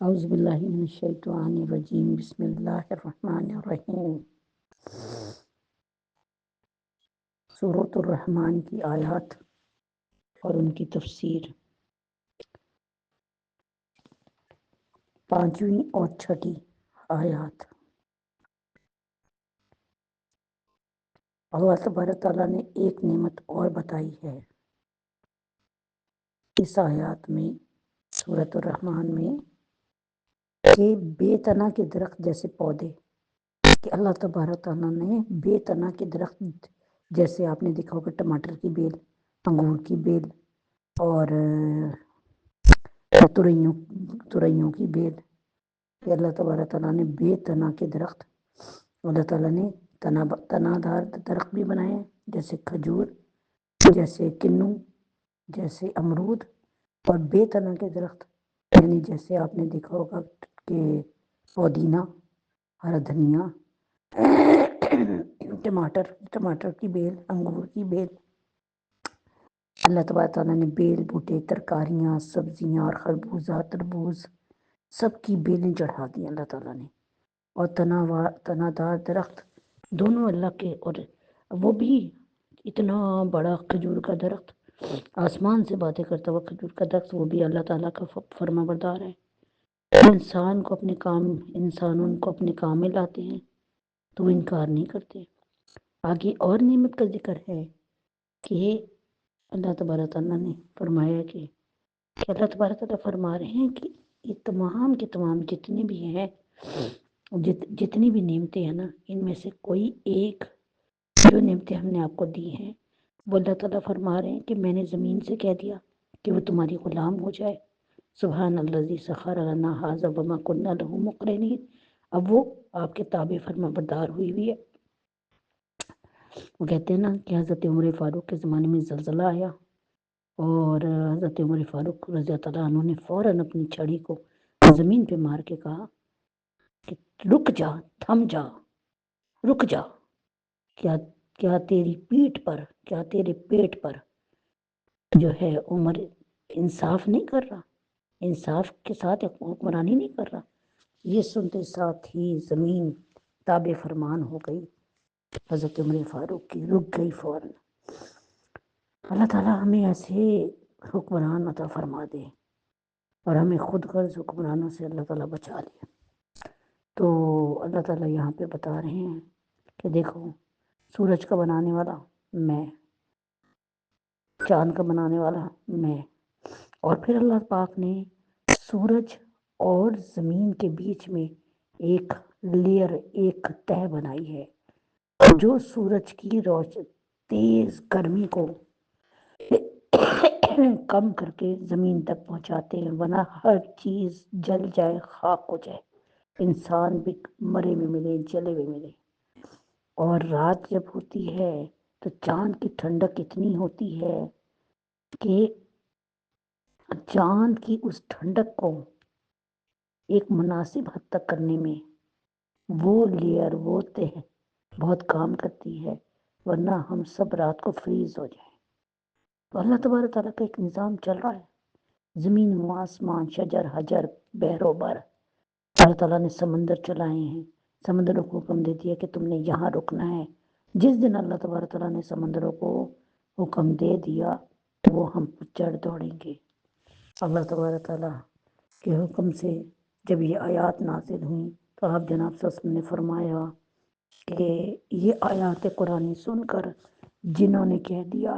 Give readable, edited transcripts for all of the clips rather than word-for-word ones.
اعوذ باللہ من الشیطان الرجیم بسم اللہ الرحمن الرحیم۔ سورۃ الرحمن کی آیات اور ان کی تفسیر، پانچویں اور چھٹی آیات۔ اللہ تبارک تعالیٰ نے ایک نعمت اور بتائی ہے اس آیات میں، سورۃ الرحمن میں، کہ بے تنا کے درخت جیسے پودے، کہ اللہ تبارک تعالیٰ نے بے تنا کے درخت جیسے آپ نے دیکھا ہوگا ٹماٹر کی بیل، انگور کی بیل اور ترئیوں کی بیل، کہ اللہ تبارک تعالیٰ نے بے تنا کے درخت، اللہ تعالیٰ نے تنا دار درخت بھی بنائے ہیں، جیسے کھجور، جیسے کنو، جیسے امرود، اور بے تنا کے درخت یعنی جیسے آپ نے دیکھا ہوگا کہ پودینہ، ہرا دھنیا، ٹماٹر کی بیل، انگور کی بیل، اللہ تبارک تعالیٰ نے بیل، بوٹے، ترکاریاں، سبزیاں اور خربوزہ، تربوز، سب کی بیلیں چڑھا دی اللہ تعالیٰ نے۔ اور تنا دار درخت دونوں اللہ کے، اور وہ بھی اتنا بڑا کھجور کا درخت، آسمان سے باتیں کرتا ہوا کھجور کا درخت، وہ بھی اللہ تعالیٰ کا فرما بردار ہے۔ انسانوں کو اپنے کام میں لاتے ہیں تو وہ انکار نہیں کرتے۔ آگے اور نعمت کا ذکر ہے کہ اللہ تبارک تعالیٰ نے فرمایا کہ اللہ تبارک تعالیٰ فرما رہے ہیں کہ یہ تمام کے تمام جتنے بھی ہیں، جتنی بھی نعمتیں ہیں نا، ان میں سے کوئی ایک جو نعمتیں ہم نے آپ کو دی ہیں، وہ اللہ تعالیٰ فرما رہے ہیں کہ میں نے زمین سے کہہ دیا کہ وہ تمہاری غلام ہو جائے۔ سبحان الذی سخر لنا ھذا وما کنا لہ مقرنین۔ اب وہ آپ کے تابع فرما بردار ہوئی ہے۔ وہ کہتے ہیں نا کہ حضرت عمر فاروق کے زمانے میں زلزلہ آیا اور حضرت عمر فاروق رضی اللہ عنہ نے فوراً اپنی چھڑی کو زمین پہ مار کے کہا کہ رک جا، تھم جا، رک جا، کیا تیری پیٹھ پر، کیا تیرے پیٹ پر جو ہے عمر انصاف نہیں کر رہا، انصاف کے ساتھ حکمرانی نہیں کر رہا۔ یہ سنتے ساتھ ہی زمین تابع فرمان ہو گئی، حضرت عمر فاروق کی رک گئی فوراً۔ اللہ تعالیٰ ہمیں ایسے حکمران عطا فرما دے اور ہمیں خود غرض حکمرانوں سے اللہ تعالیٰ بچا لے۔ تو اللہ تعالیٰ یہاں پہ بتا رہے ہیں کہ دیکھو، سورج کا بنانے والا میں، چاند کا بنانے والا میں، اور پھر اللہ پاک نے سورج اور زمین کے بیچ میں ایک لیئر، ایک تہہ بنائی ہے جو سورج کی روشنی، تیز گرمی کو کم کر کے زمین تک پہنچاتے ہیں، ورنہ ہر چیز جل جائے، خاک ہو جائے، انسان بھی مرے ہوئے ملے، جلے ہوئے ملے۔ اور رات جب ہوتی ہے تو چاند کی ٹھنڈک اتنی ہوتی ہے کہ چاند کی اس ٹھنڈک کو ایک مناسب حد تک کرنے میں وہ لیئر، وہ تہہ بہت کام کرتی ہے، ورنہ ہم سب رات کو فریز ہو جائیں۔ تو اللہ تبارک تعالیٰ کا ایک نظام چل رہا ہے، زمین و آسمان، شجر حجر، بحر و بر، اللہ تعالیٰ نے سمندر چلائے ہیں، سمندروں کو حکم دے دیا کہ تم نے یہاں رکنا ہے۔ جس دن اللہ تبارک تعالیٰ نے سمندروں کو حکم دے دیا وہ ہم چڑھ دوڑیں گے۔ اللہ تبارک تعالیٰ کے حکم سے جب یہ آیات نازل ہوئیں تو آپ جناب صلی اللہ علیہ وسلم نے فرمایا کہ یہ آیات قرآن سن کر جنہوں نے کہہ دیا،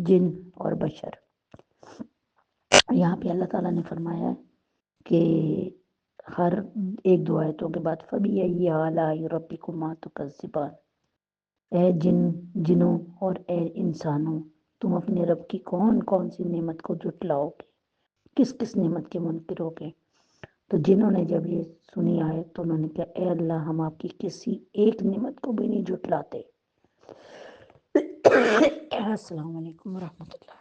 جن اور بشر، یہاں پہ اللہ تعالیٰ نے فرمایا کہ ہر ایک دو آیتوں کے بعد فَبِأَيِّ آلَاءِ رَبِّكُمَا تُكَذِّبَانِ، اے جنوں اور اے انسانوں، تم اپنے رب کی کون کون سی نعمت کو جھٹلاؤ گے، کس کس نعمت کے منکر ہو گے۔ تو جنہوں نے جب یہ سنی آئے تو انہوں نے کہا اے اللہ، ہم آپ کی کسی ایک نعمت کو بھی نہیں جھٹلاتے۔ السلام علیکم ورحمۃ اللہ۔